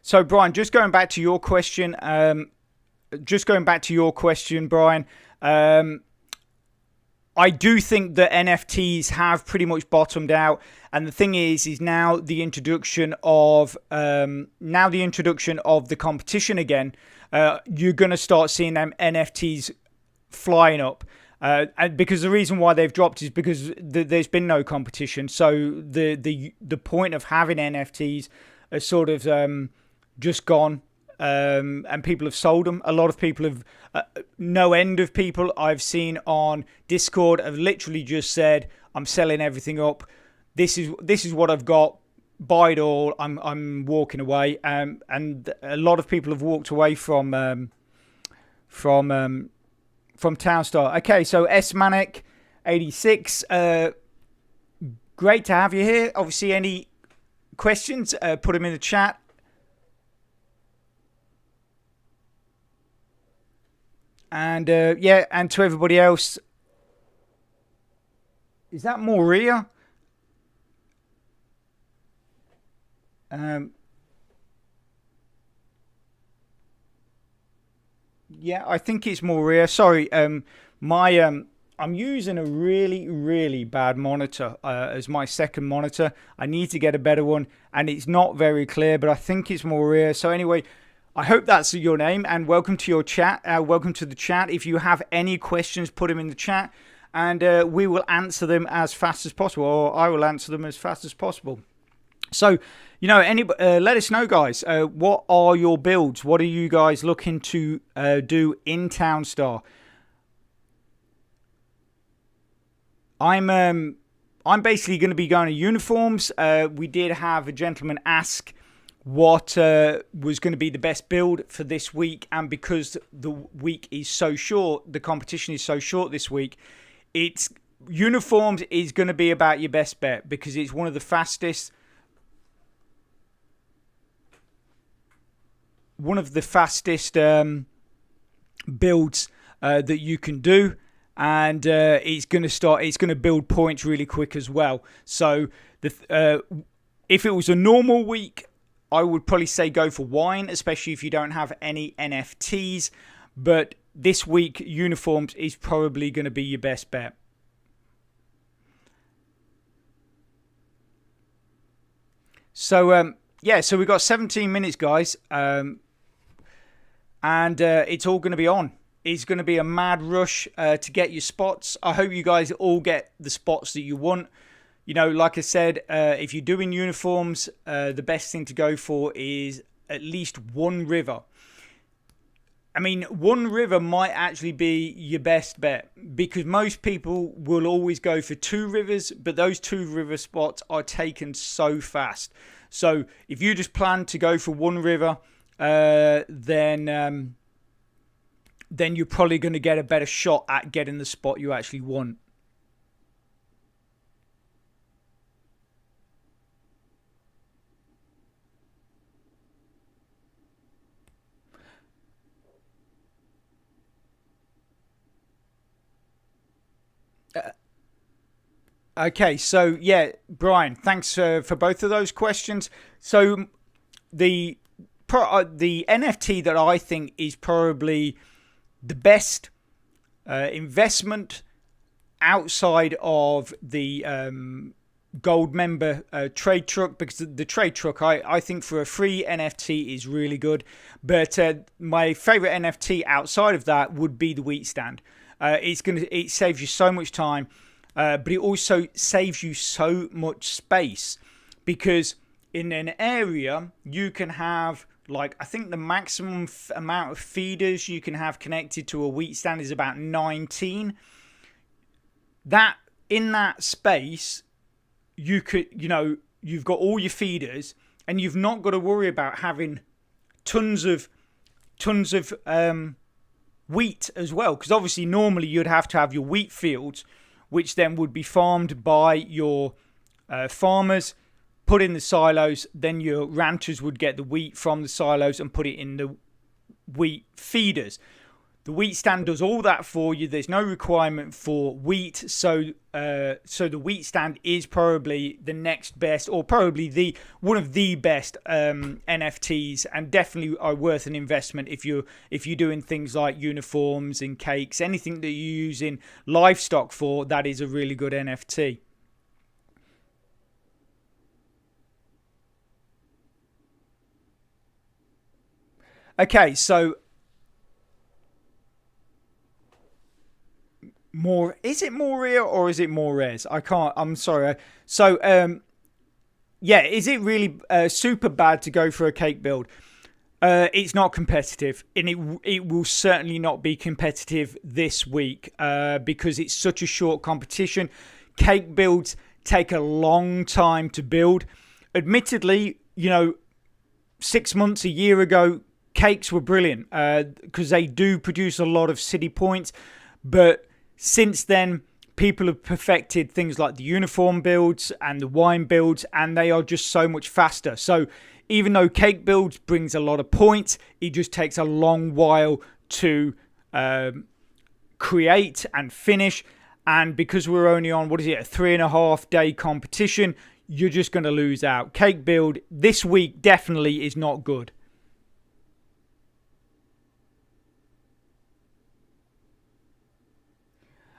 So, Brian, Brian. Um, I do think that NFTs have pretty much bottomed out, and the thing is now the introduction of the competition again. You're going to start seeing them NFTs flying up. And because the reason why they've dropped is because there's been no competition. So the point of having NFTs are sort of just gone, and people have sold them. A lot of people have, no end of people I've seen on Discord have literally just said, "I'm selling everything up. This is what I've got. Buy it all. I'm walking away." And a lot of people have walked away from Townstar. Okay, so S Manic 86. Great to have you here. Obviously, any questions, put them in the chat. And yeah, and to everybody else, is that Maria? Yeah, I think it's Maria. Sorry, I'm using a really bad monitor as my second monitor. I need to get a better one, and it's not very clear, but I think it's Maria. So anyway, I hope that's your name, and welcome to your chat. Welcome to the chat. If you have any questions, put them in the chat, and we will answer them as fast as possible, or I will answer them as fast as possible. So, let us know, guys. What are your builds? What are you guys looking to do in Townstar? I'm basically going to be going to uniforms. We did have a gentleman ask what was going to be the best build for this week, and because the week is so short, the competition is so short this week, it's uniforms is going to be about your best bet, because it's one of the fastest builds that you can do, and it's going to build points really quick as well. So if it was a normal week, I would probably say go for wine, especially if you don't have any NFTs. But this week, uniforms is probably going to be your best bet. So, so we've got 17 minutes, guys. And it's all going to be on. It's going to be a mad rush to get your spots. I hope you guys all get the spots that you want. Like I said, if you're doing uniforms, the best thing to go for is at least one river. I mean, one river might actually be your best bet, because most people will always go for two rivers, but those two river spots are taken so fast. So if you just plan to go for one river, then you're probably going to get a better shot at getting the spot you actually want. Okay, so yeah, Brian, thanks for both of those questions. So the NFT that I think is probably the best investment outside of the gold member trade truck, because the trade truck I think for a free NFT is really good, but my favorite NFT outside of that would be the wheat stand. It saves you so much time, but it also saves you so much space, because in an area you can have, like, I think the maximum amount of feeders you can have connected to a wheat stand is about 19. That in that space, you could, you've got all your feeders, and you've not got to worry about having tons of wheat as well, because obviously normally you'd have to have your wheat fields, which then would be farmed by your farmers, put in the silos, then your ranchers would get the wheat from the silos and put it in the wheat feeders. The wheat stand does all that for you. There's no requirement for wheat, so the wheat stand is probably the next best, or probably the one of the best NFTs, and definitely are worth an investment if you're doing things like uniforms and cakes, anything that you're using livestock for. That is a really good NFT. Okay, so more, is it Moria or is it Mores? I can't. I'm sorry. So yeah, is it really super bad to go for a cake build? It's not competitive, and it will certainly not be competitive this week because it's such a short competition. Cake builds take a long time to build. Admittedly, 6 months, a year ago, cakes were brilliant because they do produce a lot of city points, but since then, people have perfected things like the uniform builds and the wine builds, and they are just so much faster. So even though cake builds brings a lot of points, it just takes a long while to create and finish. And because we're only on, a 3.5 day competition, you're just going to lose out. Cake build this week definitely is not good.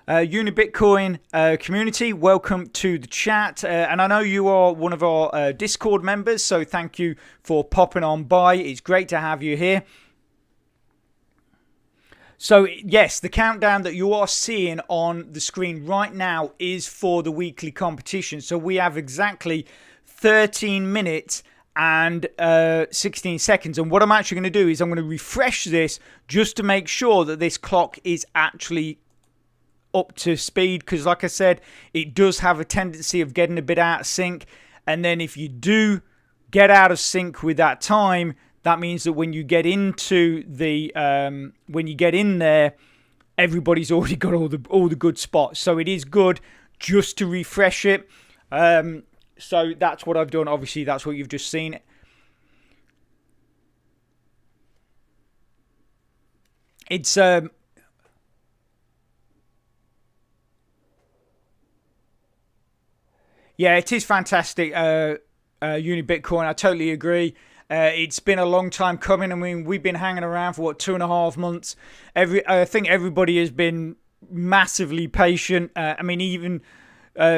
Unibitcoin community, welcome to the chat. And I know you are one of our Discord members, so thank you for popping on by. It's great to have you here. So yes, the countdown that you are seeing on the screen right now is for the weekly competition. So we have exactly 13 minutes and 16 seconds. And what I'm actually going to do is I'm going to refresh this just to make sure that this clock is actually up to speed, because like I said, it does have a tendency of getting a bit out of sync. And then if you do get out of sync with that time, that means that when you get into the when you get in there, everybody's already got all the good spots. So it is good just to refresh it. So that's what I've done. Obviously, that's what you've just seen. It's yeah, it is fantastic. Uni Bitcoin, I totally agree. It's been a long time coming. I mean, we've been hanging around for 2.5 months. I think everybody has been massively patient. I mean, even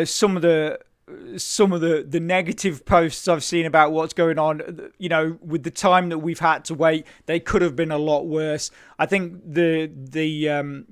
some of the negative posts I've seen about what's going on, with the time that we've had to wait, they could have been a lot worse. I think the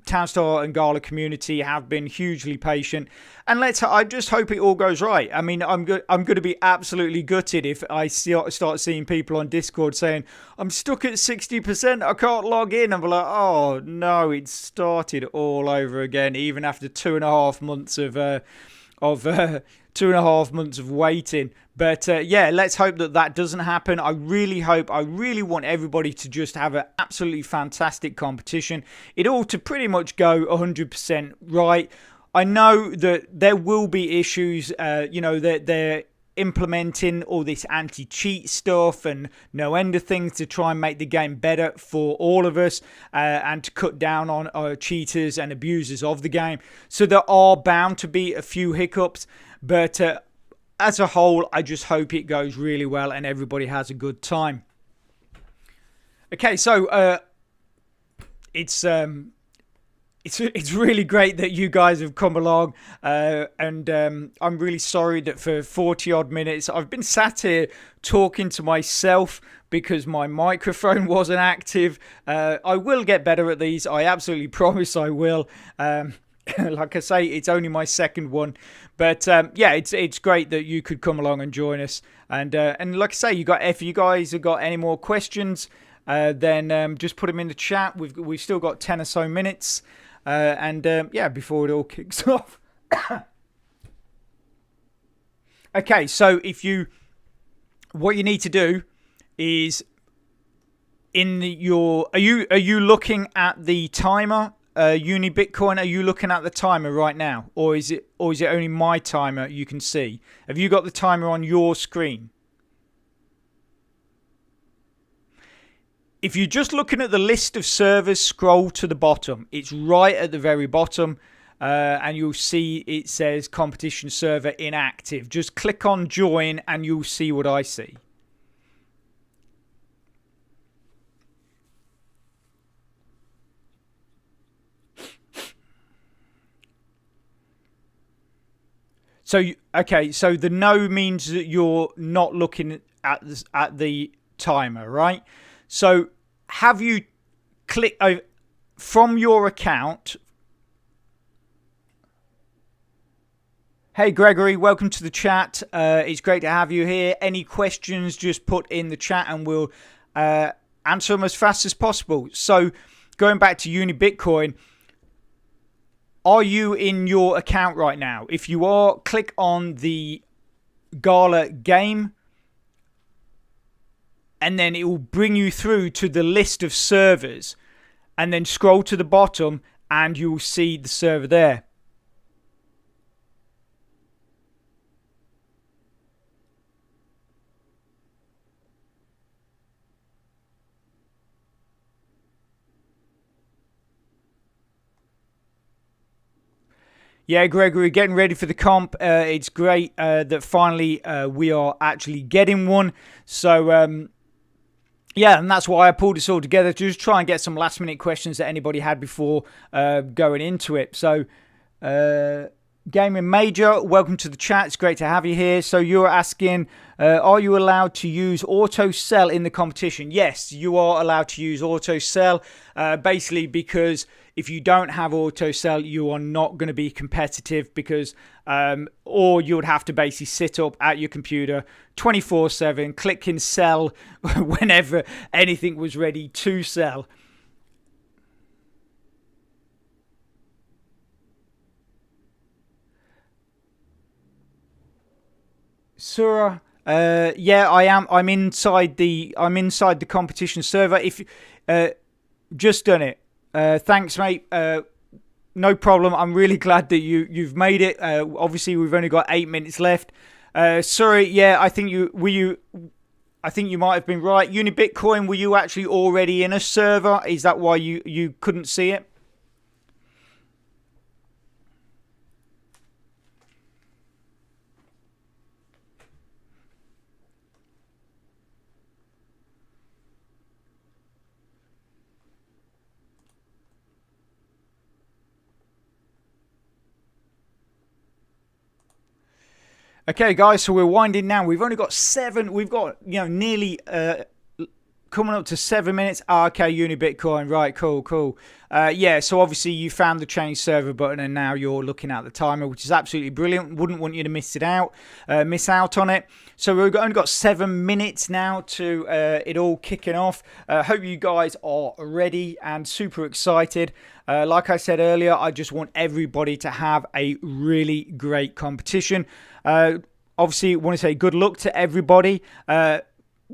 Townstar and Gala community have been hugely patient, and I just hope it all goes right. I mean, I'm going to be absolutely gutted if I start seeing people on Discord saying I'm stuck at 60%, I can't log in. I'm like, oh no, it started all over again, even after 2.5 months of 2.5 months of waiting. But yeah, let's hope that doesn't happen. I really want everybody to just have an absolutely fantastic competition. It ought to pretty much go 100% right. I know that there will be issues, that they're implementing all this anti-cheat stuff and no end of things to try and make the game better for all of us and to cut down on cheaters and abusers of the game. So there are bound to be a few hiccups, but as a whole, I just hope it goes really well and everybody has a good time. Okay, so it's really great that you guys have come along, and I'm really sorry that for 40 odd minutes I've been sat here talking to myself because my microphone wasn't active. I will get better at these. I absolutely promise I will. Like I say, it's only my second one, but yeah, it's great that you could come along and join us. And like I say, if you guys have got any more questions, then just put them in the chat. We've still got 10 or so minutes. Yeah, before it all kicks off. Okay, so what you need to do is are you looking at the timer, Uni Bitcoin? Are you looking at the timer right now, or is it only my timer you can see? Have you got the timer on your screen? if you're just looking at the list of servers, scroll to the bottom. It's right at the very bottom. And you'll see it says competition server inactive. Just click on join and you'll see what I see. So, okay, so the no means that you're not looking at the timer, right? So have you clicked from your account? Hey Gregory, welcome to the chat. It's great to have you here. Any questions, just put in the chat and we'll answer them as fast as possible. So going back to Uni Bitcoin, are you in your account right now? If you are, click on the Gala game and then it will bring you through to the list of servers, and then scroll to the bottom and you will see the server there. Yeah, Gregory, getting ready for the comp. It's great that finally we are actually getting one. So, yeah, and that's why I pulled this all together, to just try and get some last-minute questions that anybody had before going into it. So, Gaming Major, welcome to the chat. It's great to have you here. So you're asking, are you allowed to use auto sell in the competition? Yes, you are allowed to use auto sell, basically because if you don't have auto sell, you are not going to be competitive, because or you would have to basically sit up at your computer 24/7, clicking sell whenever anything was ready to sell. Surah, yeah, I am. I'm inside the competition server. If just done it. Thanks, mate. No problem. I'm really glad that you've made it. Obviously, we've only got 8 minutes left. Sorry, yeah, I think you might have been right. Uni Bitcoin, were you actually already in a server? Is that why you couldn't see it? Okay, guys, so we're winding down. We've only got 7. We've got, nearly coming up to 7 minutes. Okay, Uni Bitcoin. Right, cool. Yeah, so obviously you found the change server button and now you're looking at the timer, which is absolutely brilliant. Wouldn't want you to miss out on it. So we've only got 7 minutes now to it all kicking off. Hope you guys are ready and super excited. Like I said earlier, I just want everybody to have a really great competition. Obviously, I want to say good luck to everybody.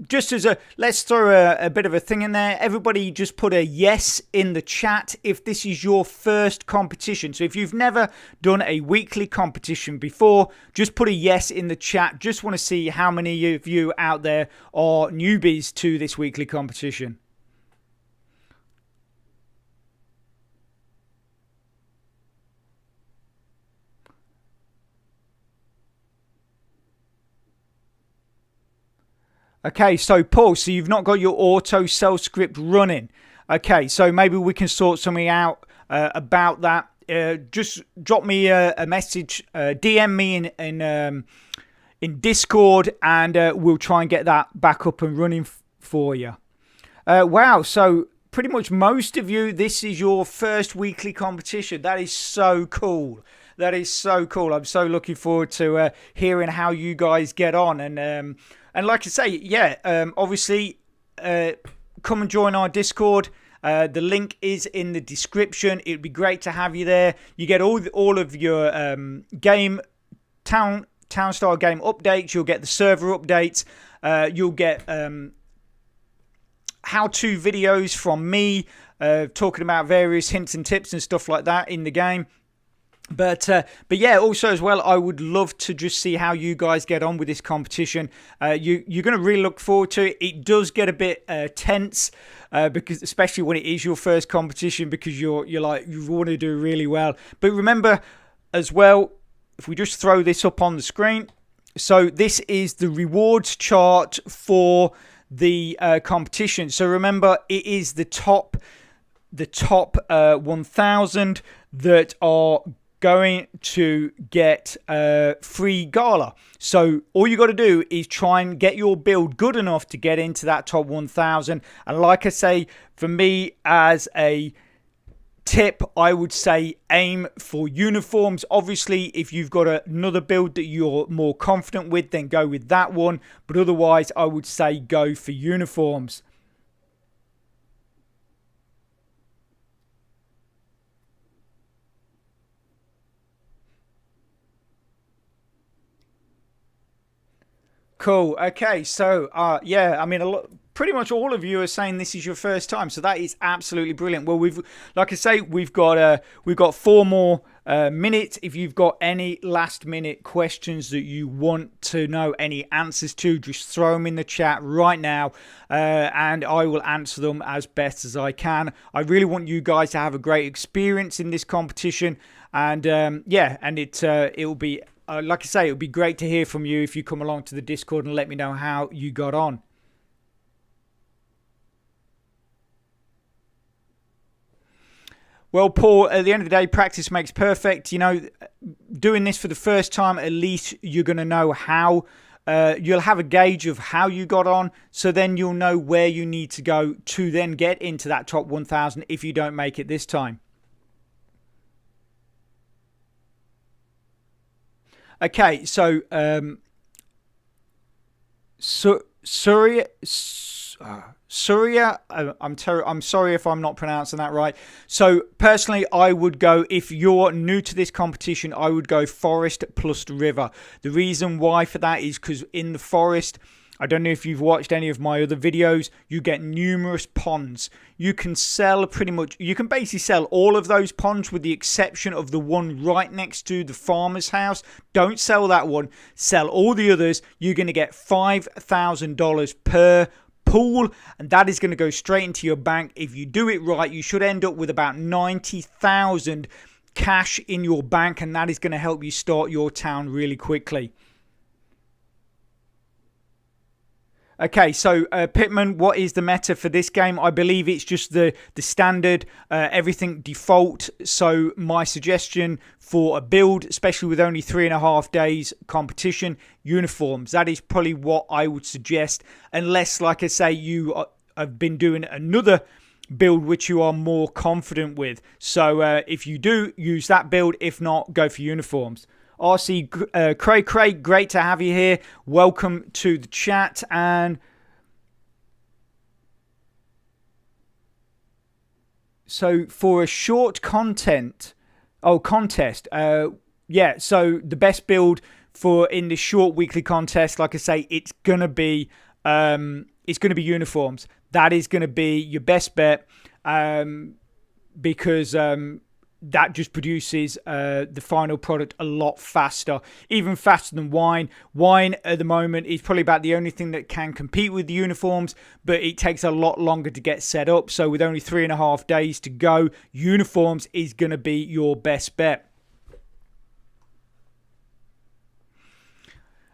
Just as let's throw a bit of a thing in there. Everybody just put a yes in the chat if this is your first competition. So if you've never done a weekly competition before, just put a yes in the chat. Just want to see how many of you out there are newbies to this weekly competition. Okay, so Paul, so you've not got your auto sell script running. Okay, so maybe we can sort something out about that. Just drop me a message, DM me in Discord, and we'll try and get that back up and running for you. Wow, so pretty much most of you, this is your first weekly competition. That is so cool. That is so cool. I'm so looking forward to hearing how you guys get on. And like I say, yeah, obviously, come and join our Discord. The link is in the description. It'd be great to have you there. You get all of your Townstar game updates. You'll get the server updates. You'll get how-to videos from me talking about various hints and tips and stuff like that in the game. But yeah, also as well, I would love to just see how you guys get on with this competition. You're going to really look forward to it. It does get a bit tense because, especially when it is your first competition, because you're like, you want to do really well. But remember as well, if we just throw this up on the screen, so this is the rewards chart for the competition. So remember, it is the top 1,000 that are going to get a free gala. So all you got to do is try and get your build good enough to get into that top 1,000. And like I say, for me as a tip, I would say aim for uniforms. Obviously, if you've got another build that you're more confident with, then go with that one. But otherwise, I would say go for uniforms. Cool. Okay. So, yeah, I mean, pretty much all of you are saying this is your first time, so that is absolutely brilliant. Well, like I say, we've got 4 more minutes. If you've got any last minute questions that you want to know any answers to, just throw them in the chat right now, and I will answer them as best as I can. I really want you guys to have a great experience in this competition, and yeah, and it'll be. Like I say, it would be great to hear from you if you come along to the Discord and let me know how you got on. Well, Paul, at the end of the day, practice makes perfect. You know, doing this for the first time, at least you're going to know how. You'll have a gauge of how you got on, so then you'll know where you need to go to then get into that top 1,000 if you don't make it this time. Okay, so Surya, I'm sorry if I'm not pronouncing that right. So personally, I would go, if you're new to this competition, I would go forest plus river. The reason why for that is because in the forest, I don't know if you've watched any of my other videos, you get numerous ponds. You can sell you can basically sell all of those ponds with the exception of the one right next to the farmer's house. Don't sell that one. Sell all the others. You're going to get $5,000 per pool, and that is going to go straight into your bank. If you do it right, you should end up with about 90,000 cash in your bank, and that is going to help you start your town really quickly. Okay, so Pitman, what is the meta for this game? I believe it's just the standard, everything default. So my suggestion for a build, especially with only 3.5 days competition, uniforms. That is probably what I would suggest, unless, like I say, you have been doing another build which you are more confident with. So if you do, use that build. If not, go for uniforms. RC Craig, great to have you here. Welcome to the chat. And so for a short contest, yeah, so the best build for in the short weekly contest, like I say, it's gonna be uniforms. That is gonna be your best bet, because that just produces the final product a lot faster, even faster than wine. Wine at the moment is probably about the only thing that can compete with the uniforms, but it takes a lot longer to get set up. So with only 3.5 days to go, uniforms is going to be your best bet.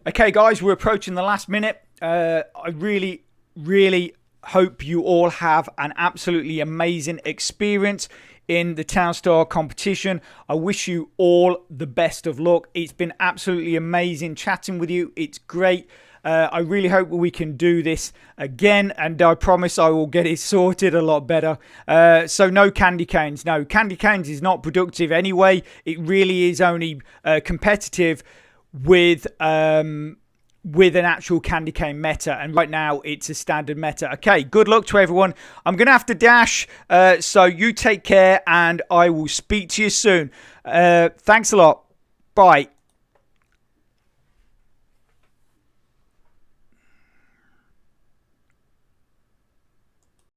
Okay, guys, we're approaching the last minute. I really, really hope you all have an absolutely amazing experience in the Townstar competition. I wish you all the best of luck. It's been absolutely amazing chatting with you. It's great. I really hope we can do this again, and I promise I will get it sorted a lot better. So no candy canes. No, candy canes is not productive anyway. It really is only competitive with an actual candy cane meta, and right now it's a standard meta. Okay, good luck to everyone. I'm gonna have to dash, so you take care, and I will speak to you soon. Thanks a lot. Bye.